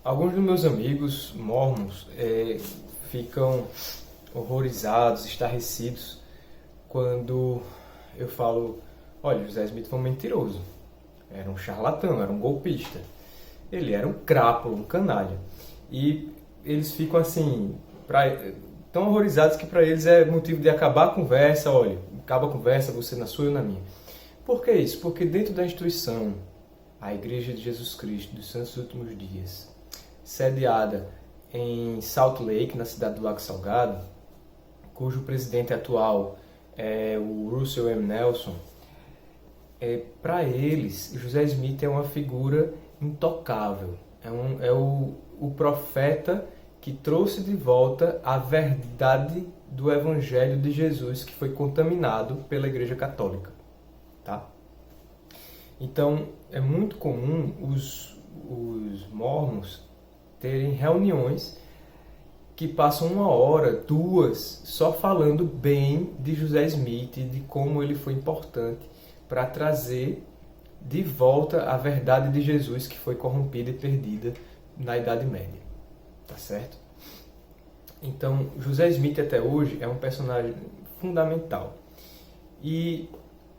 Alguns dos meus amigos mormons ficam horrorizados, estarrecidos, quando eu falo: olha, José Smith foi um mentiroso, era um charlatão, era um golpista, ele era um crápula, um canalha. E eles ficam assim, tão horrorizados que para eles é motivo de acabar a conversa. Olha, acaba a conversa, você na sua e eu na minha. Por que isso? Porque dentro da instituição, a Igreja de Jesus Cristo dos Santos Últimos Dias, sediada em Salt Lake, na cidade do Lago Salgado, cujo presidente atual é o Russell M. Nelson, para eles, José Smith é uma figura intocável. É o profeta que trouxe de volta a verdade do Evangelho de Jesus, que foi contaminado pela Igreja Católica. Tá? Então, é muito comum os mormons terem reuniões que passam 1 hora, 2, só falando bem de José Smith e de como ele foi importante para trazer de volta a verdade de Jesus, que foi corrompida e perdida na Idade Média. Tá certo? Então, José Smith até hoje é um personagem fundamental. E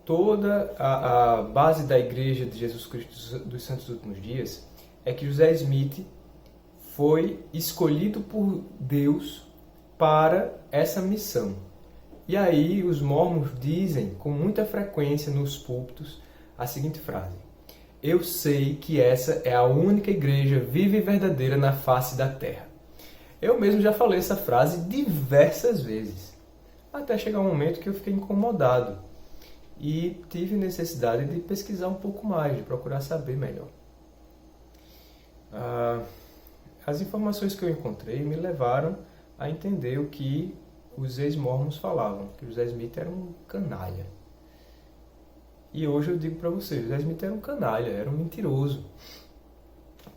toda a base da Igreja de Jesus Cristo dos Santos Últimos Dias é que José Smith foi escolhido por Deus para essa missão. E aí os mormons dizem com muita frequência nos púlpitos a seguinte frase: eu sei que essa é a única igreja viva e verdadeira na face da terra. Eu mesmo já falei essa frase diversas vezes, até chegar um momento que eu fiquei incomodado e tive necessidade de pesquisar um pouco mais, de procurar saber melhor. As informações que eu encontrei me levaram a entender o que os ex-mormons falavam, que José Smith era um canalha. E hoje eu digo para vocês, José Smith era um canalha, era um mentiroso.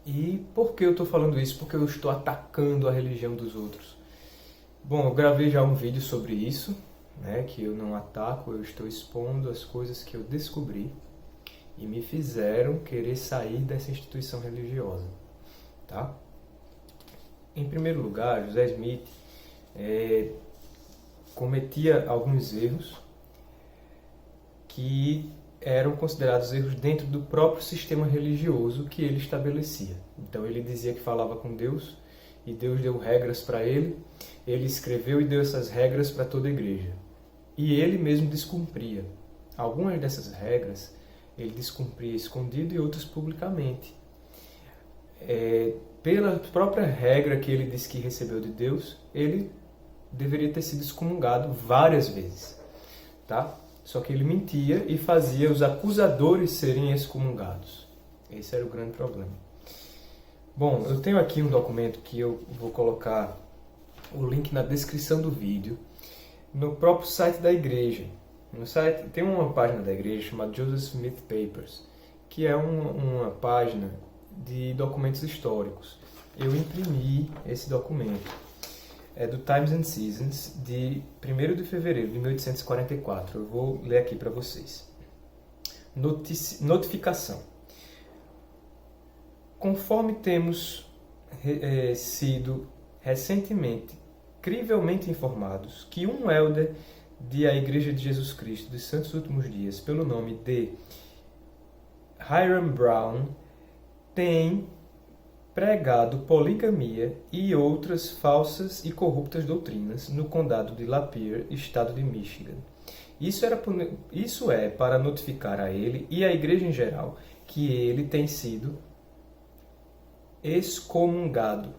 E por que eu estou falando isso? Porque eu estou atacando a religião dos outros. Bom, eu gravei já um vídeo sobre isso, né, que eu não ataco, eu estou expondo as coisas que eu descobri e me fizeram querer sair dessa instituição religiosa. Tá? Em primeiro lugar, José Smith cometia alguns erros que eram considerados erros dentro do próprio sistema religioso que ele estabelecia. Então ele dizia que falava com Deus e Deus deu regras para ele, ele escreveu e deu essas regras para toda a igreja. E ele mesmo descumpria. Algumas dessas regras ele descumpria escondido e outras publicamente. Pela própria regra que ele disse que recebeu de Deus, ele deveria ter sido excomungado várias vezes. Tá? Só que ele mentia e fazia os acusadores serem excomungados. Esse era o grande problema. Bom, eu tenho aqui um documento que eu vou colocar o link na descrição do vídeo, no próprio site da igreja. No site tem uma página da igreja chamada Joseph Smith Papers, que é uma página de documentos históricos. Eu imprimi esse documento. É do Times and Seasons, de 1º de fevereiro de 1844. Eu vou ler aqui para vocês. Notificação. Conforme temos sido recentemente crivelmente informados que um elder da Igreja de Jesus Cristo dos Santos Últimos Dias, pelo nome de Hiram Brown, tem pregado poligamia e outras falsas e corruptas doutrinas no condado de Lapeer, estado de Michigan. Isso é para notificar a ele e à igreja em geral que ele tem sido excomungado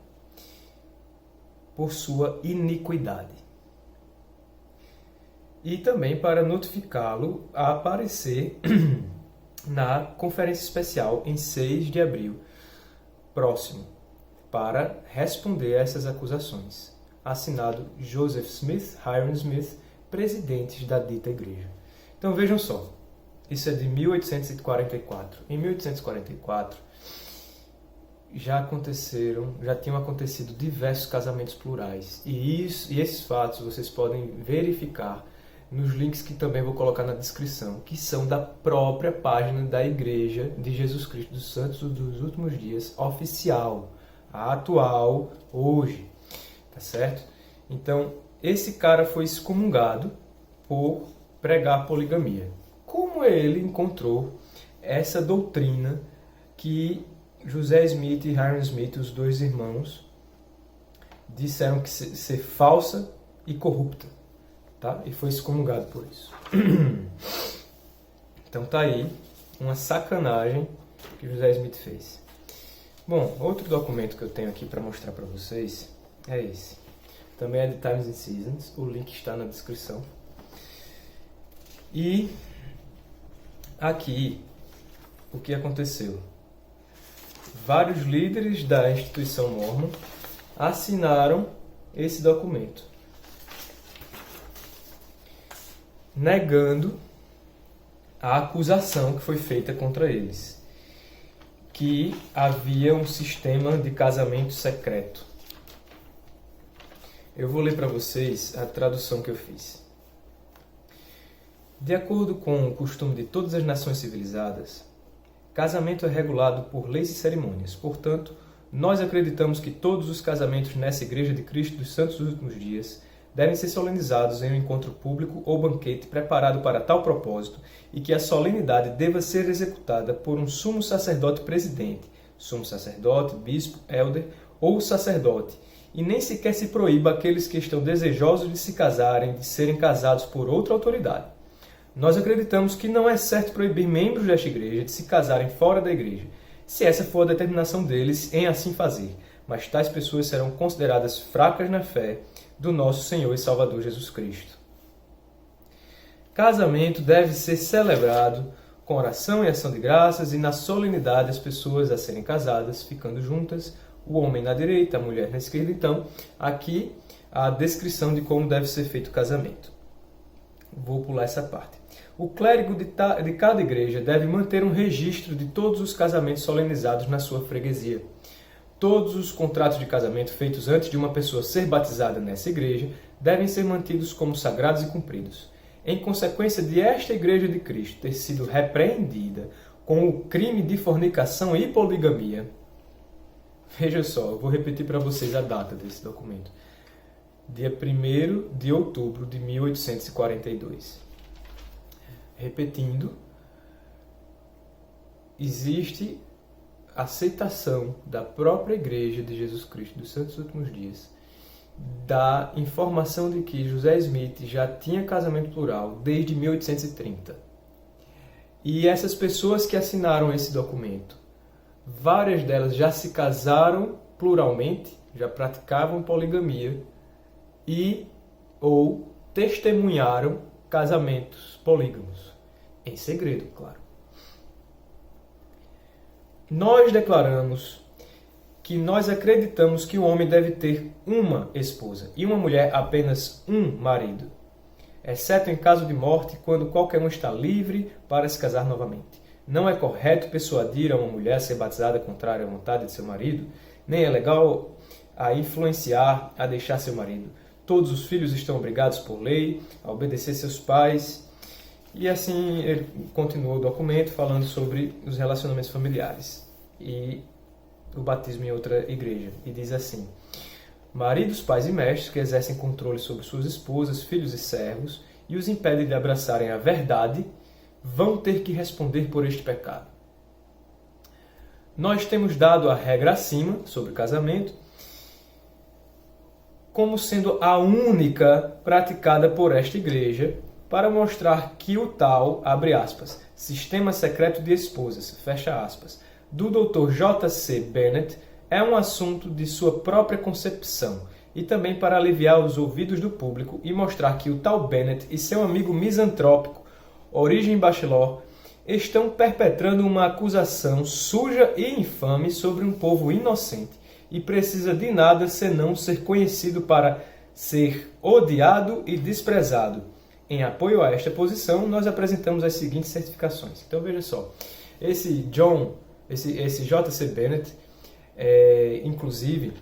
por sua iniquidade. E também para notificá-lo a aparecer na conferência especial em 6 de abril próximo, para responder a essas acusações. Assinado Joseph Smith, Hiram Smith, presidentes da dita igreja. Então vejam só, isso é de 1844. Em 1844 já tinham acontecido diversos casamentos plurais. E esses fatos vocês podem verificar nos links que também vou colocar na descrição, que são da própria página da Igreja de Jesus Cristo dos Santos dos Últimos Dias, oficial, a atual, hoje, tá certo? Então, esse cara foi excomungado por pregar poligamia. Como ele encontrou essa doutrina que José Smith e Hyrum Smith, os dois irmãos, disseram que ser falsa e corrupta, tá? E foi excomungado por isso. Então tá aí uma sacanagem que José Smith fez. Bom, outro documento que eu tenho aqui para mostrar para vocês é esse. Também é de Times and Seasons, o link está na descrição. E aqui, o que aconteceu? Vários líderes da instituição Mórmon assinaram esse documento, negando a acusação que foi feita contra eles, que havia um sistema de casamento secreto. Eu vou ler para vocês a tradução que eu fiz. De acordo com o costume de todas as nações civilizadas, casamento é regulado por leis e cerimônias. Portanto, nós acreditamos que todos os casamentos nessa Igreja de Cristo dos Santos dos Últimos Dias devem ser solenizados em um encontro público ou banquete preparado para tal propósito e que a solenidade deva ser executada por um sumo sacerdote presidente, sumo sacerdote, bispo, elder ou sacerdote, e nem sequer se proíba aqueles que estão desejosos de se casarem de serem casados por outra autoridade. Nós acreditamos que não é certo proibir membros desta igreja de se casarem fora da igreja, se essa for a determinação deles em assim fazer, mas tais pessoas serão consideradas fracas na fé do nosso Senhor e Salvador Jesus Cristo. Casamento deve ser celebrado com oração e ação de graças e na solenidade as pessoas a serem casadas, ficando juntas, o homem na direita, a mulher na esquerda. Então, aqui a descrição de como deve ser feito o casamento. Vou pular essa parte. O clérigo de cada igreja deve manter um registro de todos os casamentos solenizados na sua freguesia. Todos os contratos de casamento feitos antes de uma pessoa ser batizada nessa igreja devem ser mantidos como sagrados e cumpridos. Em consequência de esta Igreja de Cristo ter sido repreendida com o crime de fornicação e poligamia, veja só, eu vou repetir para vocês a data desse documento. Dia 1º de outubro de 1842. Repetindo, existe aceitação da própria Igreja de Jesus Cristo dos Santos Últimos Dias da informação de que José Smith já tinha casamento plural desde 1830. E essas pessoas que assinaram esse documento, várias delas já se casaram pluralmente, já praticavam poligamia e ou testemunharam casamentos polígamos, em segredo, claro. Nós declaramos que nós acreditamos que o homem deve ter uma esposa e uma mulher apenas um marido, exceto em caso de morte, quando qualquer um está livre para se casar novamente. Não é correto persuadir a uma mulher a ser batizada contrária à vontade de seu marido, nem é legal a influenciar a deixar seu marido. Todos os filhos estão obrigados por lei a obedecer seus pais. E assim ele continuou o documento falando sobre os relacionamentos familiares e o batismo em outra igreja. E diz assim: maridos, pais e mestres que exercem controle sobre suas esposas, filhos e servos e os impedem de abraçarem a verdade, vão ter que responder por este pecado. Nós temos dado a regra acima sobre casamento como sendo a única praticada por esta igreja para mostrar que o tal, abre aspas, sistema secreto de esposas, fecha aspas, do Dr. J.C. Bennett é um assunto de sua própria concepção e também para aliviar os ouvidos do público e mostrar que o tal Bennett e seu amigo misantrópico, Origem Bachelor, estão perpetrando uma acusação suja e infame sobre um povo inocente e precisa de nada senão ser conhecido para ser odiado e desprezado. Em apoio a esta posição, nós apresentamos as seguintes certificações. Então veja só, esse J.C. Bennett, inclusive,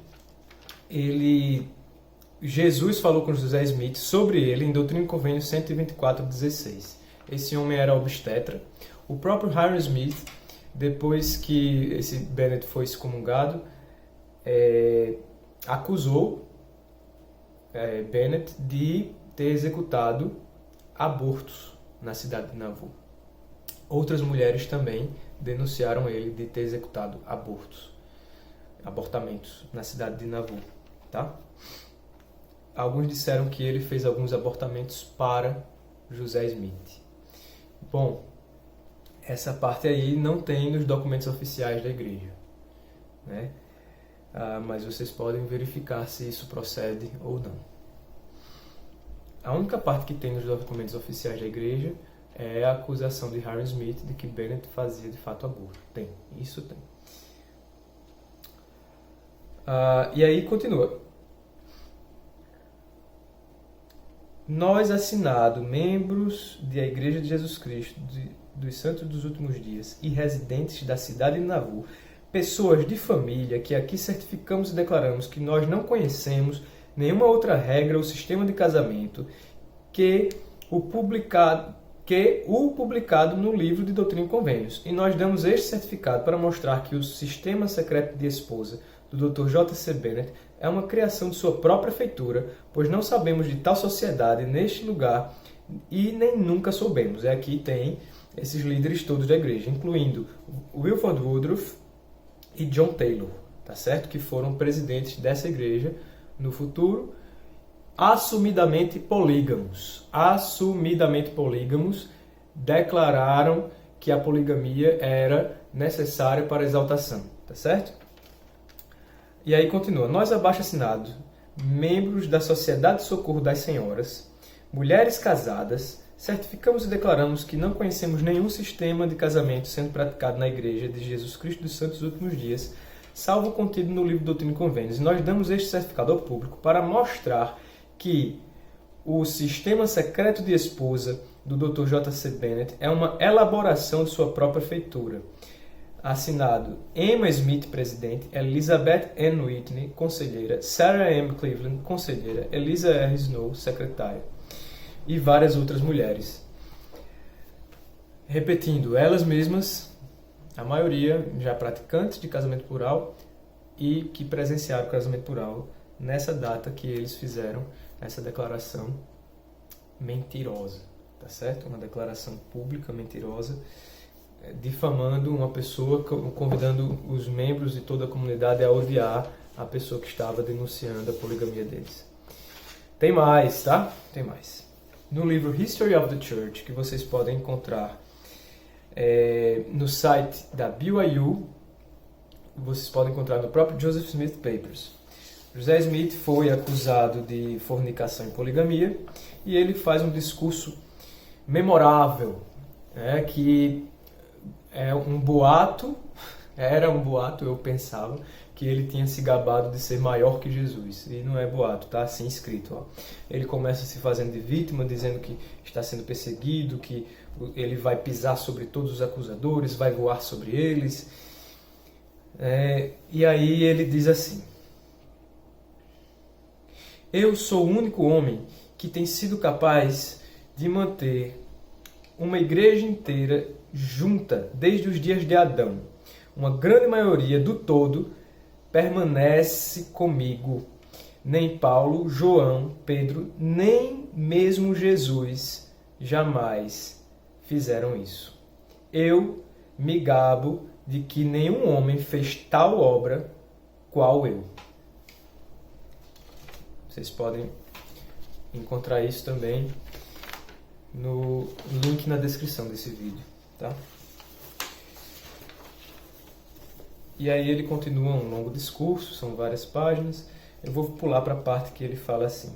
Jesus falou com José Smith sobre ele em Doutrina e Convênio 124:16. Esse homem era obstetra. O próprio Hyrum Smith, depois que esse Bennett foi excomungado, acusou Bennett de ter executado abortos na cidade de Nauvoo. Outras mulheres também denunciaram ele de ter executado abortamentos na cidade de Nauvoo, tá? Alguns disseram que ele fez alguns abortamentos para José Smith. Bom, essa parte aí não tem nos documentos oficiais da igreja, né? Mas vocês podem verificar se isso procede ou não. A única parte que tem nos documentos oficiais da igreja é a acusação de Harry Smith de que Bennett fazia de fato aborto. Isso tem. E aí continua. Nós, assinados, membros da Igreja de Jesus Cristo, dos Santos dos Últimos Dias e residentes da cidade de Nauvoo, pessoas de família que aqui certificamos e declaramos que nós não conhecemos nenhuma outra regra ou sistema de casamento que o publicado no livro de Doutrina e Convênios. E nós damos este certificado para mostrar que o sistema secreto de esposa do Dr. J.C. Bennett é uma criação de sua própria feitura, pois não sabemos de tal sociedade neste lugar e nem nunca soubemos. E aqui tem esses líderes todos da igreja, incluindo Wilford Woodruff e John Taylor, tá certo? Que foram presidentes dessa igreja no futuro, assumidamente polígamos, declararam que a poligamia era necessária para a exaltação, tá certo? E aí continua, nós abaixo-assinados, membros da Sociedade de Socorro das Senhoras, mulheres casadas, certificamos e declaramos que não conhecemos nenhum sistema de casamento sendo praticado na Igreja de Jesus Cristo dos Santos dos Últimos Dias, salvo o contido no livro Doutrina e Convênios. E nós damos este certificado ao público para mostrar que o sistema secreto de esposa do Dr. J.C. Bennett é uma elaboração de sua própria feitura. Assinado Emma Smith, presidente, Elizabeth N. Whitney, conselheira, Sarah M. Cleveland, conselheira, Eliza R. Snow, secretária, e várias outras mulheres. Repetindo, elas mesmas, a maioria já praticantes de casamento plural e que presenciaram o casamento plural nessa data que eles fizeram essa declaração mentirosa, tá certo? Uma declaração pública mentirosa, difamando uma pessoa, convidando os membros de toda a comunidade a odiar a pessoa que estava denunciando a poligamia deles. Tem mais, tá? Tem mais. No livro History of the Church, que vocês podem encontrar no site da BYU, vocês podem encontrar no próprio Joseph Smith Papers. José Smith foi acusado de fornicação e poligamia e ele faz um discurso memorável, que era um boato, eu pensava, que ele tinha se gabado de ser maior que Jesus. E não é boato, tá assim escrito. Ó. Ele começa se fazendo de vítima, dizendo que está sendo perseguido, que ele vai pisar sobre todos os acusadores, vai voar sobre eles. E aí ele diz assim: eu sou o único homem que tem sido capaz de manter uma igreja inteira junta desde os dias de Adão. Uma grande maioria do todo permanece comigo. Nem Paulo, João, Pedro, nem mesmo Jesus jamais fizeram isso. Eu me gabo de que nenhum homem fez tal obra qual eu. Vocês podem encontrar isso também no link na descrição desse vídeo, tá? E aí ele continua um longo discurso, são várias páginas. Eu vou pular para a parte que ele fala assim: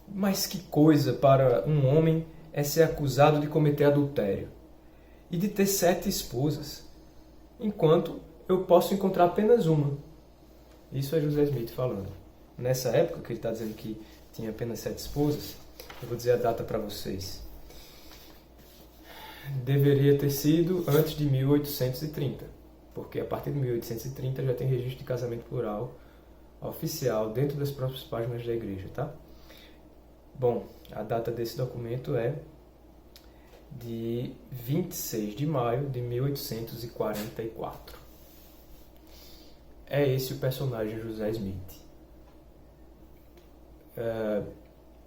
mas que coisa para um homem é ser acusado de cometer adultério e de ter 7 esposas, enquanto eu posso encontrar apenas uma. Isso é José Smith falando. Nessa época que ele está dizendo que tinha apenas 7 esposas, eu vou dizer a data para vocês. Deveria ter sido antes de 1830, porque a partir de 1830 já tem registro de casamento plural oficial dentro das próprias páginas da igreja, tá? Bom, a data desse documento é de 26 de maio de 1844. É esse o personagem José Smith.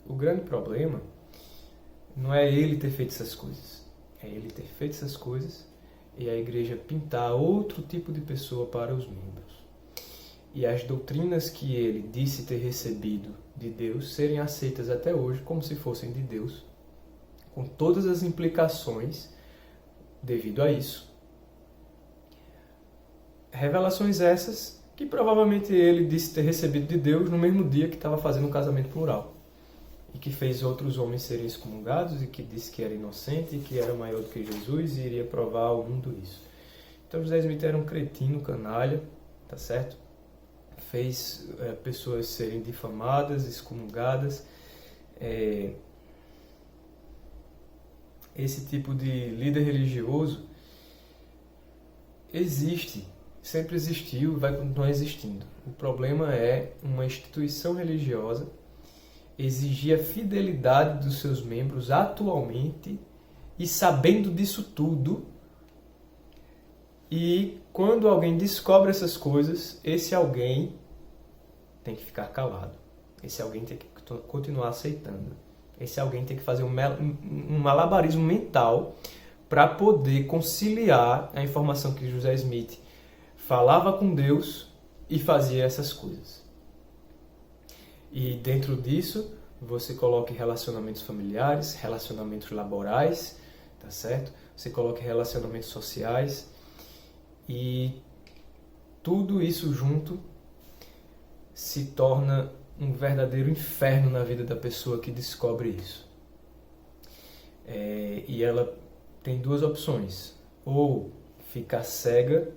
O grande problema não é ele ter feito essas coisas. É ele ter feito essas coisas e a igreja pintar outro tipo de pessoa para os membros. E as doutrinas que ele disse ter recebido de Deus serem aceitas até hoje como se fossem de Deus, com todas as implicações devido a isso. Revelações essas que provavelmente ele disse ter recebido de Deus no mesmo dia que estava fazendo um casamento plural. E que fez outros homens serem excomungados e que disse que era inocente e que era maior do que Jesus e iria provar ao mundo isso. Então José Smith era um cretino, canalha, tá certo? Fez pessoas serem difamadas, excomungadas. Esse tipo de líder religioso existe, sempre existiu e vai continuar existindo. O problema é uma instituição religiosa exigir a fidelidade dos seus membros atualmente e sabendo disso tudo. E quando alguém descobre essas coisas, esse alguém tem que ficar calado. Esse alguém tem que continuar aceitando. Esse alguém tem que fazer um malabarismo mental para poder conciliar a informação que José Smith falava com Deus e fazia essas coisas. E dentro disso, você coloca relacionamentos familiares, relacionamentos laborais, tá certo? Você coloca relacionamentos sociais e tudo isso junto se torna um verdadeiro inferno na vida da pessoa que descobre isso. E ela tem duas opções: ou ficar cega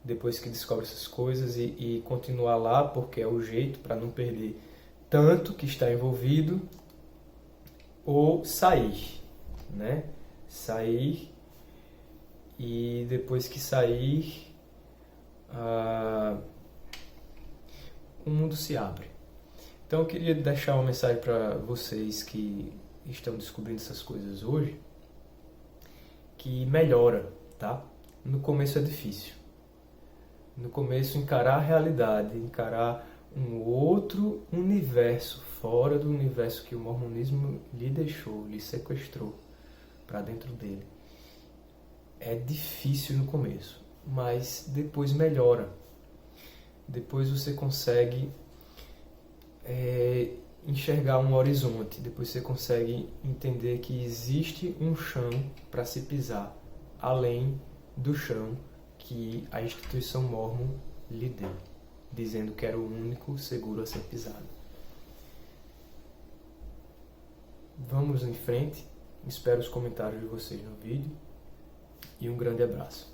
depois que descobre essas coisas e continuar lá porque é o jeito para não perder tanto que está envolvido, ou sair, né? Sair, e depois que sair, o mundo se abre. Então eu queria deixar uma mensagem para vocês que estão descobrindo essas coisas hoje, que melhora, tá? No começo é difícil. No começo encarar a realidade, encarar um outro universo fora do universo que o mormonismo lhe deixou, lhe sequestrou para dentro dele. É difícil no começo, mas depois melhora. Depois você consegue enxergar um horizonte, depois você consegue entender que existe um chão para se pisar, além do chão que a instituição Mormon lhe deu, dizendo que era o único seguro a ser pisado. Vamos em frente, espero os comentários de vocês no vídeo e um grande abraço.